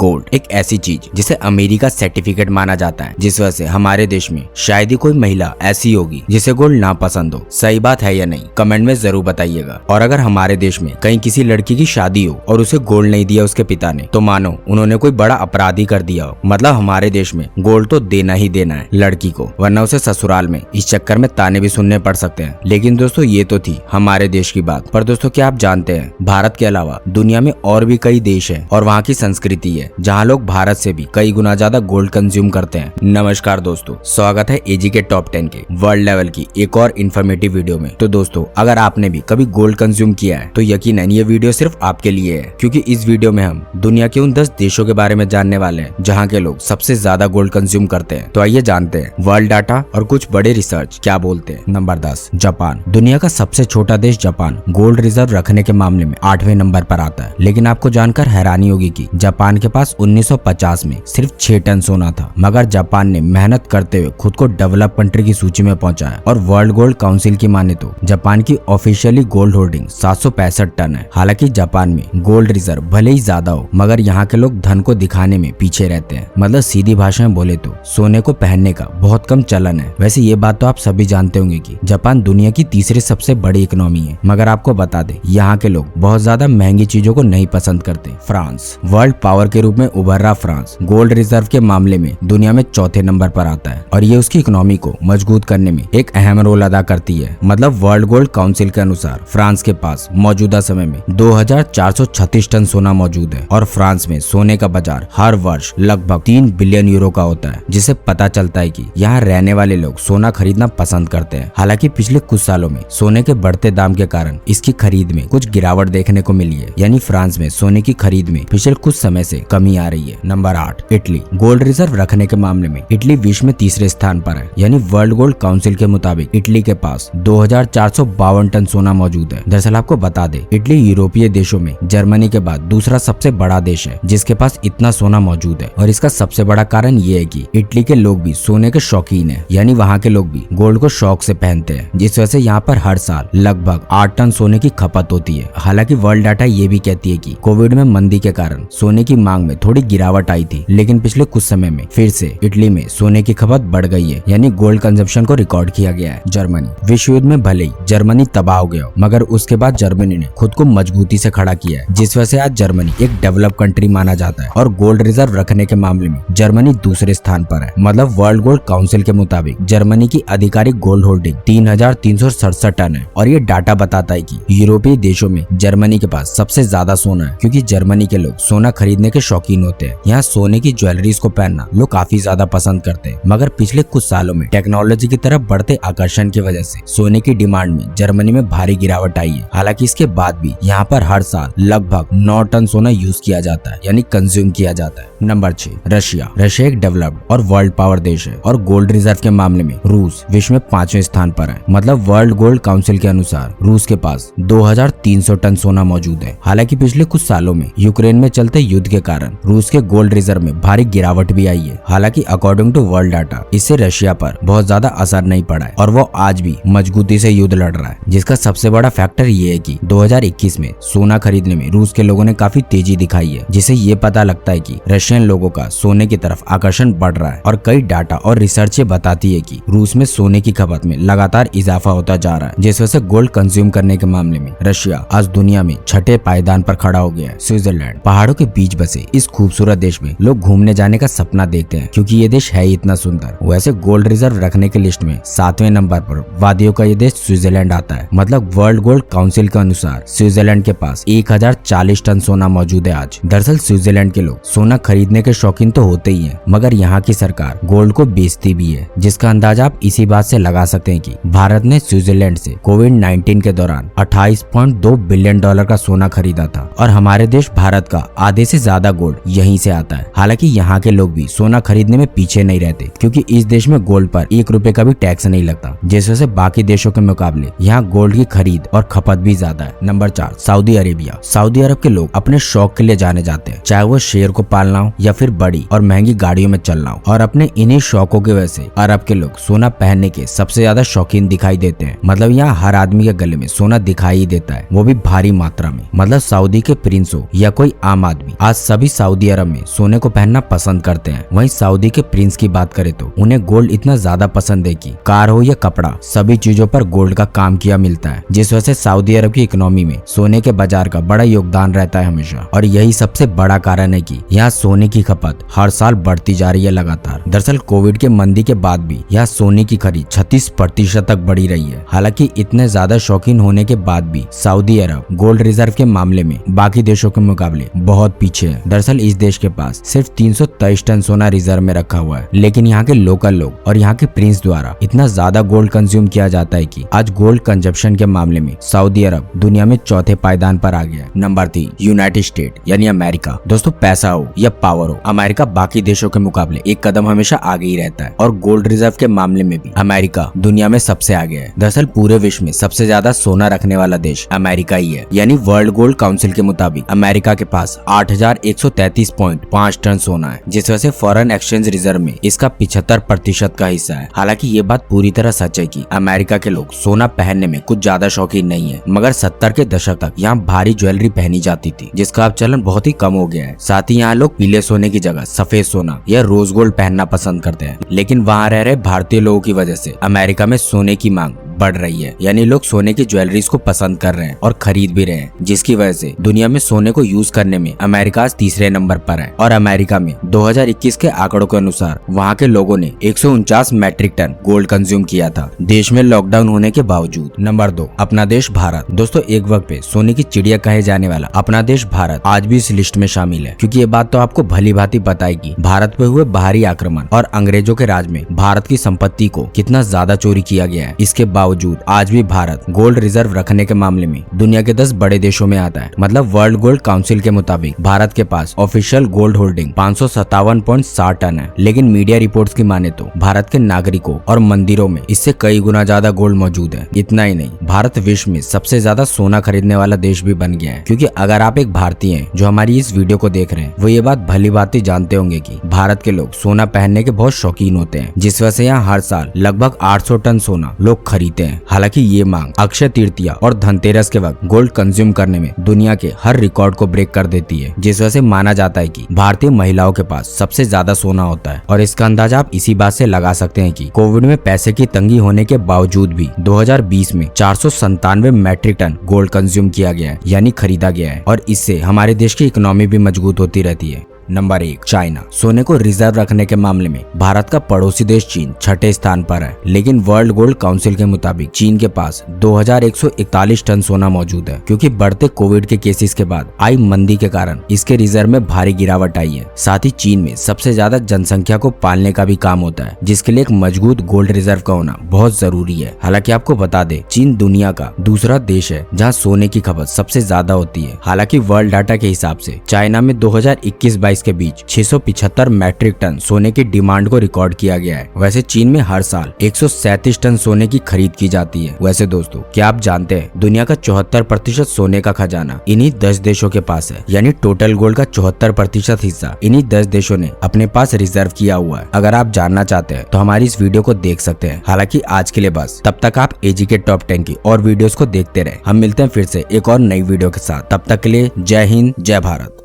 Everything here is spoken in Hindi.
गोल्ड एक ऐसी चीज जिसे अमेरिका सर्टिफिकेट माना जाता है, जिस वजह से हमारे देश में शायद ही कोई महिला ऐसी होगी जिसे गोल्ड ना पसंद हो। सही बात है या नहीं, कमेंट में जरूर बताइएगा। और अगर हमारे देश में कहीं किसी लड़की की शादी हो और उसे गोल्ड नहीं दिया उसके पिता ने, तो मानो उन्होंने कोई बड़ा अपराध ही कर दिया हो। मतलब हमारे देश में गोल्ड तो देना ही देना है लड़की को, वरना उसे ससुराल में इस चक्कर में ताने भी सुनने पड़ सकते हैं। लेकिन दोस्तों ये तो थी हमारे देश की बात, पर दोस्तों क्या आप जानते हैं भारत के अलावा दुनिया में और भी कई देश है और वहाँ की संस्कृति है जहाँ लोग भारत से भी कई गुना ज्यादा गोल्ड कंज्यूम करते हैं। नमस्कार दोस्तों, स्वागत है एजी के टॉप 10 के वर्ल्ड लेवल की एक और इन्फॉर्मेटिव वीडियो में। तो दोस्तों अगर आपने भी कभी गोल्ड कंज्यूम किया है तो यकीनन ये वीडियो सिर्फ आपके लिए है, क्योंकि इस वीडियो में हम दुनिया के उन 10 देशों के बारे में जानने वाले हैं जहाँ के लोग सबसे ज्यादा गोल्ड कंज्यूम करते हैं। तो आइए जानते हैं वर्ल्ड डाटा और कुछ बड़े रिसर्च क्या बोलते हैं। Number 10, Japan. दुनिया का सबसे छोटा देश जापान गोल्ड रिजर्व रखने के मामले में 8वें नंबर पर आता है। लेकिन आपको जानकर हैरानी होगी कि जापान के पास 1950 में सिर्फ 6 टन सोना था, मगर जापान ने मेहनत करते हुए खुद को डेवलप कंट्री की सूची में पहुंचाया। और वर्ल्ड गोल्ड काउंसिल की माने तो जापान की ऑफिशियली गोल्ड होल्डिंग 765 टन है। हालांकि जापान में गोल्ड रिजर्व भले ही ज्यादा हो, मगर यहाँ के लोग धन को दिखाने में पीछे रहते हैं। मतलब सीधी भाषा में बोले तो सोने को पहनने का बहुत कम चलन है। वैसे ये बात तो आप सभी जानते होंगे कि जापान दुनिया की तीसरी सबसे बड़ी इकोनॉमी है, मगर आपको बता दे यहाँ के लोग बहुत ज्यादा महंगी चीजों को नहीं पसंद करते। फ्रांस। वर्ल्ड पावर के रूप में उभर रहा फ्रांस गोल्ड रिजर्व के मामले में दुनिया में 4थे नंबर पर आता है और ये उसकी इकोनॉमी को मजबूत करने में एक अहम रोल अदा करती है। मतलब वर्ल्ड गोल्ड काउंसिल के अनुसार फ्रांस के पास मौजूदा समय में 2436 टन सोना मौजूद है और फ्रांस में सोने का बाजार हर वर्ष लगभग 3 बिलियन यूरो का होता है, जिससे पता चलता है कि यहाँ रहने वाले लोग सोना खरीदना पसंद करते हैं। हालांकि पिछले कुछ सालों में सोने के बढ़ते दाम के कारण इसकी खरीद में कुछ गिरावट देखने को मिली है, यानी फ्रांस में सोने की खरीद में पिछले कुछ समय से कमी आ रही है। Number 8, Italy. गोल्ड रिजर्व रखने के मामले में इटली विश्व में तीसरे स्थान पर है, यानी वर्ल्ड गोल्ड काउंसिल के मुताबिक इटली के पास 2452 टन सोना मौजूद है। दरअसल आपको बता दे, इटली यूरोपीय देशों में जर्मनी के बाद दूसरा सबसे बड़ा देश है जिसके पास इतना सोना मौजूद है। और इसका सबसे बड़ा कारण ये है कि इटली के लोग भी सोने के शौकीन है, यानी वहाँ के लोग भी गोल्ड को शौक से पहनते हैं, जिस वजह से यहाँ पर हर साल लगभग 8 टन सोने की खपत होती है। हालांकि वर्ल्ड डाटा ये भी कहती है कि कोविड में मंदी के कारण सोने की मांग में थोड़ी गिरावट आई थी, लेकिन पिछले कुछ समय में फिर से इटली में सोने की खपत बढ़ गई है, यानी गोल्ड कंजप्शन को रिकॉर्ड किया गया है। जर्मनी। विश्व युद्ध में भले ही जर्मनी तबाह हो गया, मगर उसके बाद जर्मनी ने खुद को मजबूती से खड़ा किया है, जिस वजह से आज जर्मनी एक डेवलप कंट्री माना जाता है और गोल्ड रिजर्व रखने के मामले में जर्मनी दूसरे स्थान पर है। मतलब वर्ल्ड गोल्ड काउंसिल के मुताबिक जर्मनी की आधिकारिक गोल्ड होल्डिंग 3367 टन है। और ये डाटा बताता है कि यूरोपीय देशों में जर्मनी के पास सबसे ज्यादा सोना है, क्योंकि जर्मनी के लोग सोना खरीदने के शौकीन होते हैं। यहाँ सोने की ज्वेलरीज को पहनना लोग काफी ज्यादा पसंद करते हैं, मगर पिछले कुछ सालों में टेक्नोलॉजी की तरफ बढ़ते आकर्षण की वजह से सोने की डिमांड में जर्मनी में भारी गिरावट आई है। हालांकि इसके बाद भी यहाँ पर हर साल लगभग 9 टन सोना यूज किया जाता है, यानी कंज्यूम किया जाता है। Number 6, Russia. रशिया एक डेवलप्ड और वर्ल्ड पावर देश है और गोल्ड रिजर्व के मामले में रूस विश्व में 5वें स्थान पर है। मतलब वर्ल्ड गोल्ड काउंसिल के अनुसार रूस के पास 2300 टन सोना मौजूद है। हालांकि पिछले कुछ सालों में यूक्रेन में चलते युद्ध के कारण रूस के गोल्ड रिजर्व में भारी गिरावट भी आई है। हालांकि अकॉर्डिंग टू वर्ल्ड डाटा इससे रशिया पर बहुत ज्यादा असर नहीं पड़ा है और वो आज भी मजबूती से युद्ध लड़ रहा है, जिसका सबसे बड़ा फैक्टर ये है कि 2021 में सोना खरीदने में रूस के लोगों ने काफी तेजी दिखाई है, जिससे ये पता लगता है कि रशियन लोगों का सोने की तरफ आकर्षण बढ़ रहा है। और कई डाटा और रिसर्च ये बताती है कि रूस में सोने की खपत में लगातार इजाफा होता जा रहा है, जिस वजह से गोल्ड कंज्यूम करने के मामले में रशिया आज दुनिया में 6ठे पायदान पर खड़ा हो गया है। स्विट्जरलैंड। पहाड़ों के बीच बसे इस खूबसूरत देश में लोग घूमने जाने का सपना देखते हैं, क्योंकि ये देश है ही इतना सुंदर। वैसे गोल्ड रिजर्व रखने की लिस्ट में 7वें नंबर पर वादियों का ये देश स्विट्जरलैंड आता है। मतलब वर्ल्ड गोल्ड काउंसिल के अनुसार स्विट्जरलैंड के पास 1040 टन सोना मौजूद है आज। दरअसल स्विट्जरलैंड के लोग सोना खरीदने के शौकीन तो होते ही हैं, मगर यहाँ की सरकार गोल्ड को बेचती भी है, जिसका अंदाजा आप इसी बात से लगा सकते हैं कि भारत ने स्विट्जरलैंड से कोविड-19 के दौरान 28.2 बिलियन डॉलर का सोना खरीदा था और हमारे देश भारत का आधे से ज्यादा गोल्ड यहीं से आता है। हालांकि यहाँ के लोग भी सोना खरीदने में पीछे नहीं रहते, क्योंकि इस देश में गोल्ड पर 1 रुपए का भी टैक्स नहीं लगता, जिस वजह से बाकी देशों के मुकाबले यहाँ गोल्ड की खरीद और खपत भी ज्यादा है। Number 4, Saudi Arabia. सऊदी अरब के लोग अपने शौक के लिए जाने जाते हैं, चाहे वो शेर को पालना हो या फिर बड़ी और महंगी गाड़ियों में चलना हो। और अपने इन्हीं शौकों की वजह से अरब के लोग सोना पहनने के सबसे ज्यादा शौकीन दिखाई देते हैं। मतलब यहाँ हर आदमी के गले में सोना दिखाई ही देता है, वो भी भारी मात्रा में। मतलब सऊदी के प्रिंस हो या कोई आम आदमी, आज सभी सऊदी अरब में सोने को पहनना पसंद करते हैं। वहीं सऊदी के प्रिंस की बात करें तो उन्हें गोल्ड इतना ज्यादा पसंद है कि कार हो या कपड़ा, सभी चीजों पर गोल्ड का काम किया मिलता है, जिस वजह से सऊदी अरब की इकोनॉमी में सोने के बाजार का बड़ा योगदान रहता है हमेशा। और यही सबसे बड़ा कारण है कि यहाँ सोने की खपत हर साल बढ़ती जा रही है लगातार। दरअसल कोविड के मंदी के बाद भी यहाँ सोने की खरीद 36% तक बढ़ी रही है। हालांकि इतने ज्यादा शौकीन होने के बाद भी सऊदी अरब गोल्ड रिजर्व के मामले में बाकी देशों के मुकाबले बहुत पीछे है। दरअसल इस देश के पास सिर्फ 323 टन सोना रिजर्व में रखा हुआ है, लेकिन यहाँ के लोकल लोग और यहाँ के प्रिंस द्वारा इतना ज्यादा गोल्ड कंज्यूम किया जाता है कि आज गोल्ड कंजप्शन के मामले में सऊदी अरब दुनिया में चौथे पायदान पर आ गया है। नंबर 3, यूनाइटेड स्टेट यानी अमेरिका। दोस्तों पैसा हो या पावर हो, अमेरिका बाकी देशों के मुकाबले एक कदम हमेशा आगे ही रहता है और गोल्ड रिजर्व के मामले में भी अमेरिका दुनिया में सबसे आगे है। दरअसल पूरे विश्व में सबसे ज्यादा सोना रखने वाला देश अमेरिका ही है। यानी वर्ल्ड गोल्ड काउंसिल के मुताबिक अमेरिका के पास 8133.5 टन सोना है, जिस वजह से फॉरेन एक्सचेंज रिजर्व में इसका 75% का हिस्सा है। हालांकि ये बात पूरी तरह सच है कि अमेरिका के लोग सोना पहनने में कुछ ज्यादा शौकीन नहीं है, मगर 70 के दशक तक यहाँ भारी ज्वेलरी पहनी जाती थी, जिसका अब चलन बहुत ही कम हो गया है। साथ ही यहाँ लोग पीले सोने की जगह सफेद सोना या रोज गोल्ड पहनना पसंद करते हैं। लेकिन वहाँ रह रहे भारतीय लोगों की वजह से अमेरिका में सोने की मांग बढ़ रही है, यानी लोग सोने की ज्वेलरीज को पसंद कर रहे हैं और खरीद भी रहे हैं, जिसकी वजह से दुनिया में सोने को यूज करने में अमेरिका आज तीसरे नंबर पर है। और अमेरिका में 2021 के आंकड़ों के अनुसार वहाँ के लोगों ने 149 मैट्रिक टन गोल्ड कंज्यूम किया था, देश में लॉकडाउन होने के बावजूद। नंबर 2, अपना देश भारत। दोस्तों एक वक्त पे सोने की चिड़िया कहे जाने वाला अपना देश भारत आज भी इस लिस्ट में शामिल है, क्योंकि ये बात तो आपको भली भांति पता है कि भारत पे हुए बाहरी आक्रमण और अंग्रेजों के राज में भारत की संपत्ति को कितना ज्यादा चोरी किया गया है। इसके बावजूद आज भी भारत गोल्ड रिजर्व रखने के मामले में दुनिया के 10 बड़े देशों में आता है। मतलब वर्ल्ड गोल्ड काउंसिल के मुताबिक भारत के पास ऑफिशियल गोल्ड होल्डिंग 557.60 टन है, लेकिन मीडिया रिपोर्ट्स की माने तो भारत के नागरिकों और मंदिरों में इससे कई गुना ज्यादा गोल्ड मौजूद है। इतना ही नहीं, भारत विश्व में सबसे ज्यादा सोना खरीदने वाला देश भी बन गया है, क्योंकि अगर आप एक भारतीय हैं जो हमारी इस वीडियो को देख रहे हैं, वो ये बात भली भांति जानते होंगे कि भारत के लोग सोना पहनने के बहुत शौकीन होते हैं, जिस वजह से यहाँ हर साल लगभग 800 टन सोना लोग खरीदते हैं। हालांकि ये मांग अक्षय तृतीया और धनतेरस के वक्त गोल्ड कंज्यूम करने में दुनिया के हर रिकॉर्ड को ब्रेक कर देती है, जिस वजह से माना जाता है कि भारतीय महिलाओं के पास सबसे ज्यादा सोना होता है। और इसका अंदाजा आप इसी बात से लगा सकते हैं कि कोविड में पैसे की तंगी होने के बावजूद भी 2020 में 497 मैट्रिक टन गोल्ड कंज्यूम किया गया है, यानी खरीदा गया है, और इससे हमारे देश की इकोनॉमी भी मजबूत होती रहती है। Number 1, China. सोने को रिजर्व रखने के मामले में भारत का पड़ोसी देश चीन छठे स्थान पर है, लेकिन वर्ल्ड गोल्ड काउंसिल के मुताबिक चीन के पास 2141 टन सोना मौजूद है, क्योंकि बढ़ते कोविड के केसेस के बाद आई मंदी के कारण इसके रिजर्व में भारी गिरावट आई है। साथ ही चीन में सबसे ज्यादा जनसंख्या को पालने का भी काम होता है, जिसके लिए एक मजबूत गोल्ड रिजर्व का होना बहुत जरूरी है। हालांकि आपको बता दे, चीन दुनिया का दूसरा देश है जहाँ सोने की खपत सबसे ज्यादा होती है। हालांकि वर्ल्ड डाटा के हिसाब से चाइना में 2021-22 के बीच 675 मैट्रिक टन सोने की डिमांड को रिकॉर्ड किया गया है। वैसे चीन में हर साल 137 टन सोने की खरीद की जाती है। वैसे दोस्तों, क्या आप जानते हैं दुनिया का 74% सोने का खजाना इन्हीं 10 देशों के पास है, यानी टोटल गोल्ड का 74% हिस्सा इन्हीं 10 देशों ने अपने पास रिजर्व किया हुआ है। अगर आप जानना चाहते हैं तो हमारी इस वीडियो को देख सकते हैं। हालांकि आज के लिए बस, तब तक आप एजी के टॉप 10 की और वीडियोस को देखते रहे। हम मिलते हैं फिर से एक और नई वीडियो के साथ। तब तक के लिए जय हिंद, जय भारत।